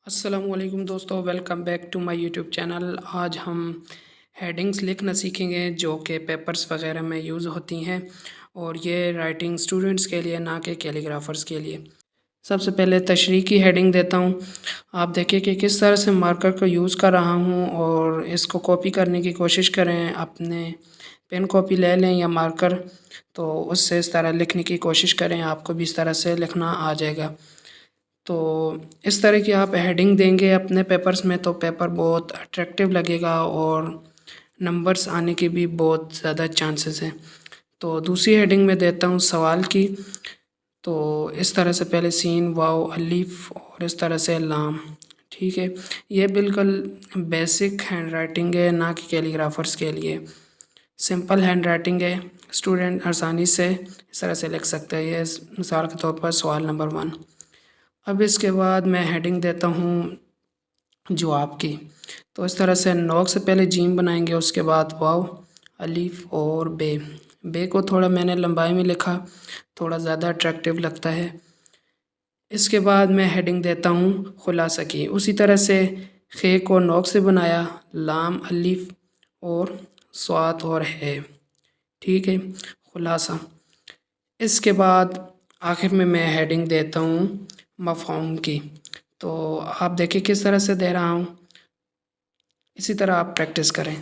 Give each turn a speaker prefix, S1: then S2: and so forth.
S1: السلام علیکم دوستو، welcome back to my YouTube channel. آج ہم ہیڈنگز لکھنا سیکھیں گے جو کہ پیپرز وغیرہ میں یوز ہوتی ہیں، اور یہ رائٹنگ سٹوڈنٹس کے لیے نہ کہ کیلیگرافرز کے لیے۔ سب سے پہلے تشریح کی ہیڈنگ دیتا ہوں۔ آپ دیکھیں کہ کس طرح سے مارکر کو یوز کر رہا ہوں، اور اس کو کاپی کرنے کی کوشش کریں۔ اپنے پین کاپی لے لیں یا مارکر، تو اس سے اس طرح لکھنے کی کوشش کریں، آپ کو بھی اس طرح سے لکھنا آ جائے گا۔ تو اس طرح کی آپ ہیڈنگ دیں گے اپنے پیپرز میں تو پیپر بہت اٹریکٹیو لگے گا، اور نمبرز آنے کے بھی بہت زیادہ چانسز ہیں۔ تو دوسری ہیڈنگ میں دیتا ہوں سوال کی۔ تو اس طرح سے پہلے سین، واو، الف اور اس طرح سے لام، ٹھیک ہے۔ یہ بالکل بیسک ہینڈ رائٹنگ ہے، نہ کہ کیلیگرافرز کے لیے۔ سمپل ہینڈ رائٹنگ ہے، اسٹوڈنٹ آسانی سے اس طرح سے لکھ سکتے ہیں۔ یہ مثال کے طور پر سوال نمبر 1۔ اب اس کے بعد میں ہیڈنگ دیتا ہوں جواب کی۔ تو اس طرح سے نوک سے پہلے جیم بنائیں گے، اس کے بعد واو، الف اور بے۔ بے کو تھوڑا میں نے لمبائی میں لکھا، تھوڑا زیادہ اٹریکٹیو لگتا ہے۔ اس کے بعد میں ہیڈنگ دیتا ہوں خلاصہ کی۔ اسی طرح سے خے کو نوک سے بنایا، لام، الف اور صاد اور ہے، ٹھیک ہے، خلاصہ۔ اس کے بعد آخر میں ہیڈنگ دیتا ہوں مفہوم کی۔ تو آپ دیکھیں کس طرح سے دے رہا ہوں، اسی طرح آپ پریکٹس کریں۔